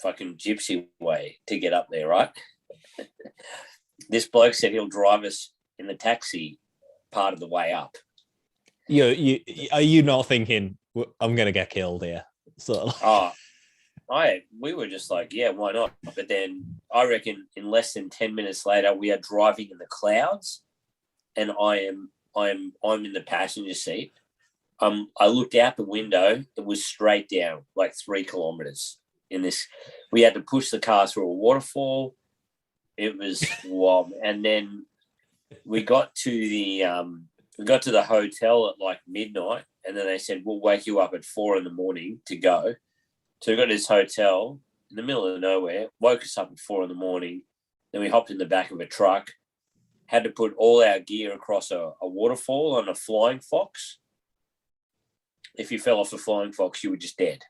fucking gypsy way to get up there, right?" This bloke said he'll drive us in the taxi part of the way up. Are you not thinking I'm going to get killed here? So, we were just like, yeah, why not? But then I reckon in less than 10 minutes later, we are driving in the clouds, and I'm in the passenger seat. I looked out the window. It was straight down, like 3 kilometers. We had to push the car through a waterfall. It was wild. And then we got to the hotel at like midnight, and then they said, "We'll wake you up at 4 a.m. to go." So we got to this hotel in the middle of nowhere, woke us up at 4 a.m. Then we hopped in the back of a truck, had to put all our gear across a waterfall on a flying fox. If you fell off the flying fox, you were just dead.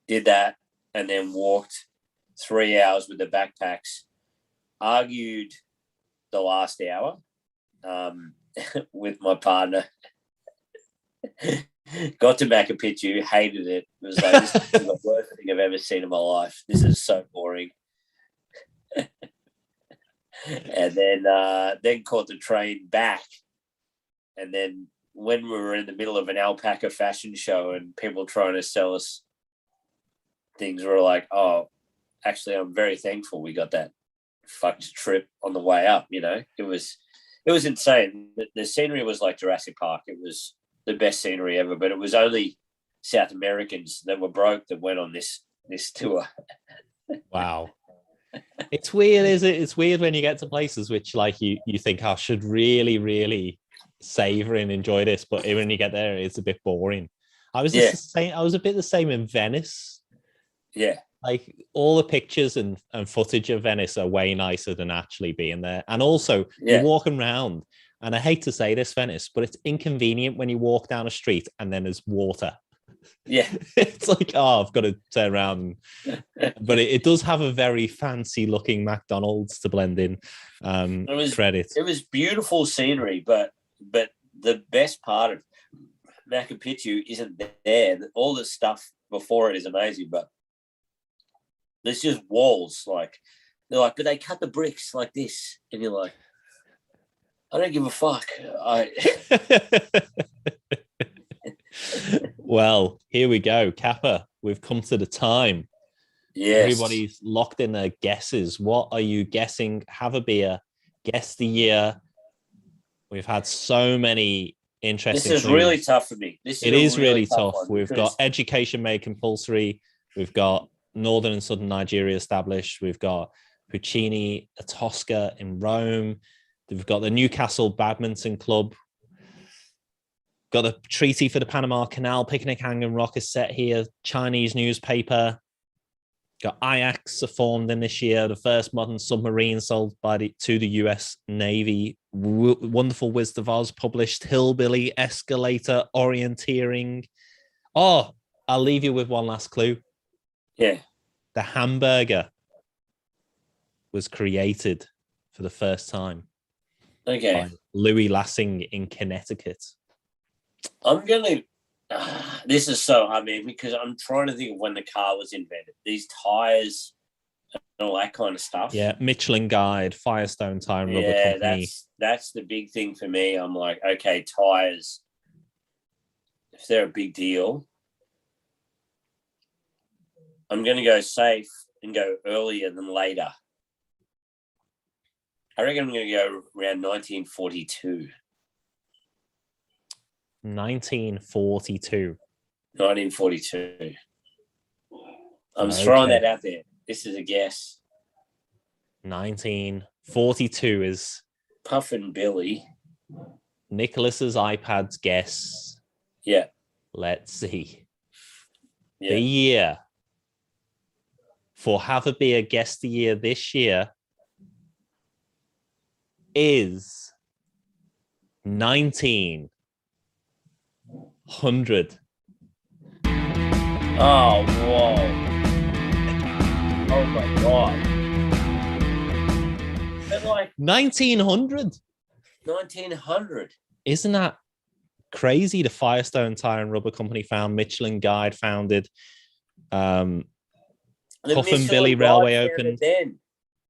Did that, and then walked 3 hours with the backpacks, argued the last hour with my partner. Got to Machu Picchu, hated it. It was like, this is the worst thing I've ever seen in my life. This is so boring. And then caught the train back. And then when we were in the middle of an alpaca fashion show and people trying to sell us things, we were like, "Oh, actually, I'm very thankful we got that fucked trip on the way up." It was insane. The scenery was like Jurassic Park. It was the best scenery ever, but it was only South Americans that were broke that went on this tour. Wow. It's weird, is it? It's weird when you get to places which like you think I should really, really savor and enjoy this, but when you get there, it's a bit boring. I was a bit the same in Venice. Yeah. Like all the pictures and footage of Venice are way nicer than actually being there. And also you're walking around, and I hate to say this, Venice, but it's inconvenient when you walk down a street and then there's water. Yeah. It's like, I've got to turn around. But it does have a very fancy looking McDonald's to blend in. It was beautiful scenery, but the best part of Machu Picchu isn't there. All the stuff before it is amazing, but there's just walls. Like They're like, but they cut the bricks like this. And you're like, I don't give a fuck. Well, here we go. Kappa, we've come to the time. Yes. Everybody's locked in their guesses. What are you guessing? Have a beer. Guess the year. We've had so many interesting This is really tough for me. It is really tough. We've got education made compulsory. We've got northern and southern Nigeria established. We've got Puccini, a Tosca in Rome. We've got the Newcastle Badminton Club. Got the treaty for the Panama Canal. Picnic Hanging Rock is set here. Chinese newspaper. Got Ajax formed in this year. The first modern submarine sold to the US Navy. Wonderful Wizard of Oz published. Hillbilly, Escalator, Orienteering. Oh, I'll leave you with one last clue. Yeah. The hamburger was created for the first time. Okay. By Louis Lassing in Connecticut. I'm going to... this is so hard, man, because I'm trying to think of when the car was invented. These tires and all that kind of stuff. Yeah, Michelin Guide, Firestone Tire and Rubber Company. That's the big thing for me. I'm like, okay, tires, if they're a big deal, I'm going to go safe and go earlier than later. I reckon I'm going to go around 1942. 1942. 1942. I'm just throwing that out there. This is a guess. 1942 is Puffin Billy. Nicholas's iPad's guess. Yeah. Let's see. Yeah. The year for Have a Beer Guess the Year this year is 1900. Oh, whoa. Oh, my God. But like 1900. 1900. Isn't that crazy? The Firestone Tire and Rubber Company found, Michelin Guide founded, Puff and Billy Railway opened.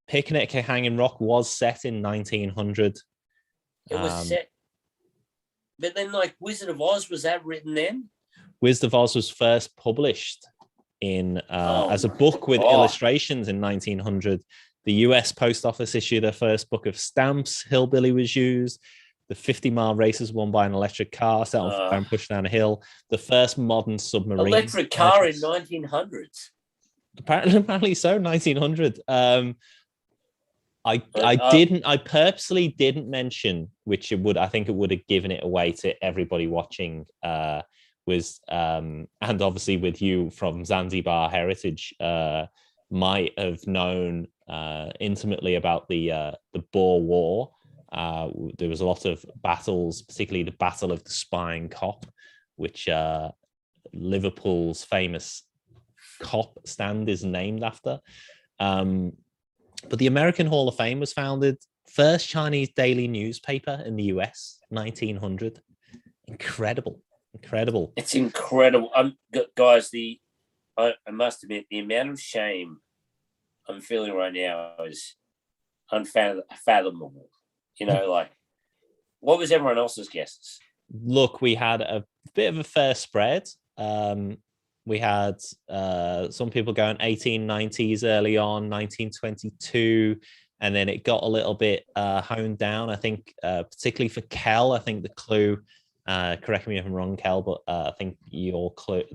Picnic Hanging Rock was set in 1900. It was set. But then, like, Wizard of Oz, was that written then? Wizard of Oz was first published in as a book with illustrations in 1900. The US Post Office issued their first book of stamps. Hillbilly was used. The 50-mile race was won by an electric car set on fire and pushed down a hill. The first modern submarine. Electric car in 1900s. Apparently so, 1900. I purposely didn't mention, which I think it would have given it away to everybody watching, and obviously with you from Zanzibar heritage, might have known intimately about the Boer War. There was a lot of battles, particularly the Battle of the Spying Kop, which Liverpool's famous Kop stand is named after. But the American Hall of Fame was founded, first Chinese daily newspaper in the US, 1900. Incredible. It's incredible. Guys, I must admit, the amount of shame I'm feeling right now is unfathomable. You know, like, what was everyone else's guesses? Look, we had a bit of a fair spread. We had some people going 1890s early on, 1922, and then it got a little bit honed down. I think particularly for Kel, I think the clue, correct me if I'm wrong, Kel, but I think the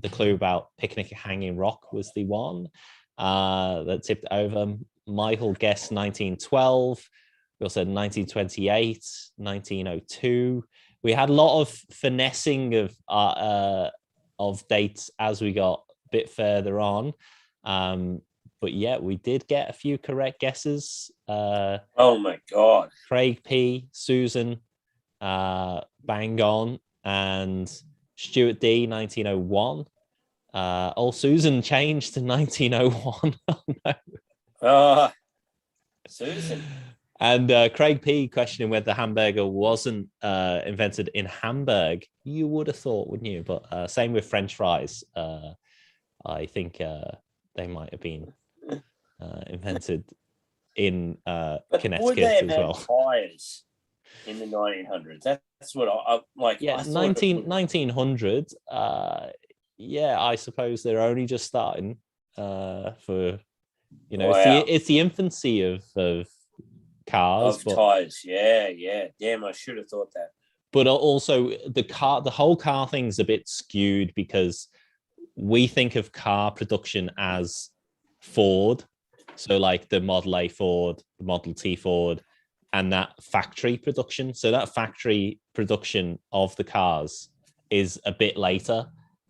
clue about Picnic Hanging Rock was the one that tipped over. Michael guessed 1912. We also had 1928, 1902. We had a lot of finessing of dates as we got a bit further on. But yeah, we did get a few correct guesses. Oh my God. Craig P, Susan, bang on, and Stuart D, 1901. Susan changed to 1901. Oh no. Susan. And Craig P questioning whether the hamburger wasn't invented in Hamburg. You would have thought, wouldn't you? But same with French fries. I think they might have been invented in But would they Connecticut have as had well. tyres in the 1900s? That's what I like. Yeah, I 1900. Yeah, I suppose they're only just starting for, Wow. it's the infancy of cars. Of tyres. Yeah. Damn, I should have thought that. But also the whole car thing's a bit skewed because we think of car production as Ford. So like the Model A Ford, the Model T Ford, and that factory production. So that factory production of the cars is a bit later.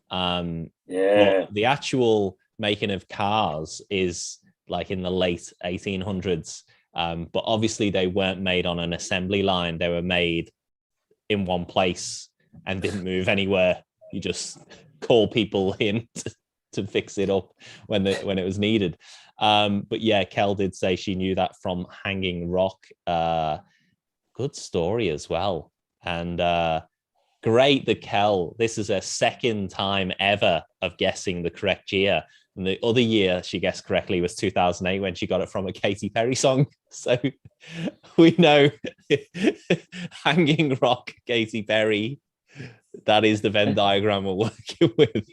But the actual making of cars is like in the late 1800s. But obviously they weren't made on an assembly line. They were made in one place and didn't move anywhere. You just call people in to fix it up when it was needed. But yeah, Kel did say she knew that from Hanging Rock. Good story as well. And great that Kel, this is her second time ever of guessing the correct year. And the other year she guessed correctly was 2008 when she got it from a Katy Perry song. So we know Hanging Rock, Katy Perry, that is the Venn diagram we're working with.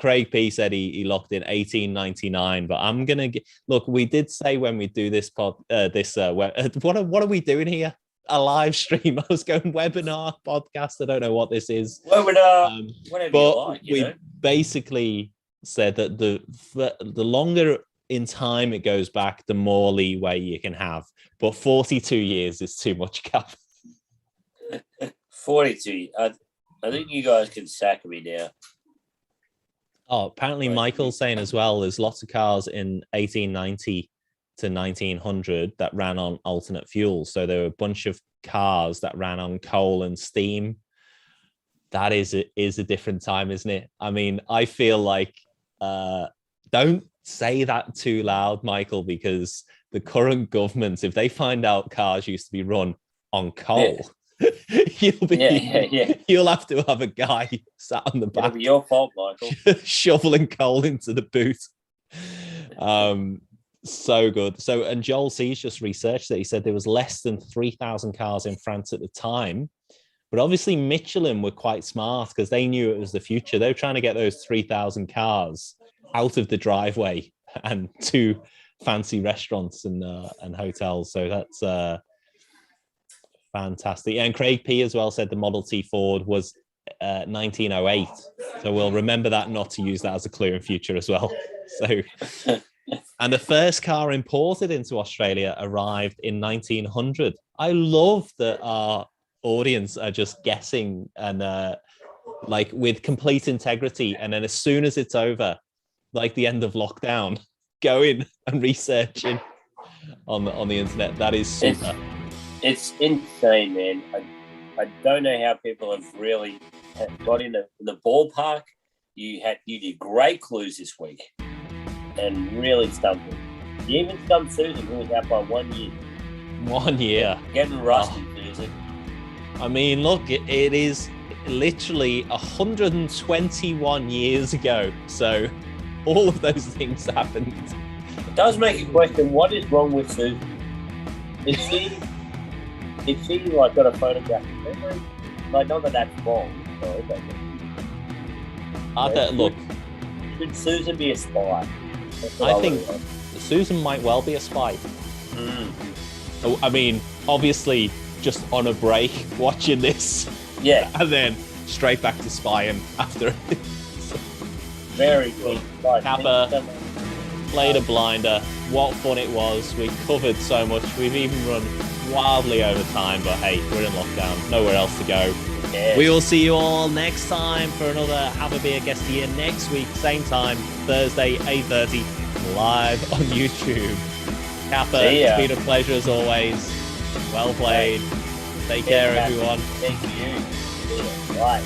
Craig P said he locked in 1899, but I'm gonna look. We did say when we do this what are we doing here? A live stream. I was going webinar podcast. I don't know what this is. Webinar, whatever but you like. We basically said that the longer in time it goes back, the more leeway you can have. But 42 years is too much, Cap. 42. I think you guys can sack me now. Oh, apparently Michael's saying as well, there's lots of cars in 1890 to 1900 that ran on alternate fuels. So there were a bunch of cars that ran on coal and steam. That is a different time, isn't it? I mean, I feel like, don't say that too loud, Michael, because the current government, if they find out cars used to be run on coal, you'll have to have a guy sat on the back. It'll be your fault, Michael. Shoveling coal into the boot. So good. So, and Joel C's just researched that. He said there was less than 3,000 cars in France at the time. But obviously Michelin were quite smart because they knew it was the future. They were trying to get those 3,000 cars out of the driveway and to fancy restaurants and hotels. So that's fantastic. And Craig P as well said the Model T Ford was 1908. So we'll remember that, not to use that as a clue in future as well. So, and the first car imported into Australia arrived in 1900. I love that our audience are just guessing and like with complete integrity. And then as soon as it's over, like the end of lockdown, go in and researching on the internet. That is super. It's insane, man. I don't know how people have really got in the ballpark. You did great clues this week and really stumped me. You even stumped Susan, who was out by 1 year. 1 year. Getting rusty, Susan. I mean, look, it is literally 121 years ago. So all of those things happened. It does make you question, what is wrong with Susan? Is she like got a photographic memory? Like, not that that's wrong. Look, should Susan be a spy? I think Susan might well be a spy. I mean, obviously, just on a break watching this, and then straight back to spying after. Very good. Kappa played a blinder. What fun it was! We covered so much. We've even run wildly over time, but hey, we're in lockdown, nowhere else to go. We will see you all next time for another Have a Beer Guest Here next week, same time, Thursday, 8:30, live on YouTube. Kappa, it's been a pleasure as always. Well played. Take care, everyone. Thank you. Bye.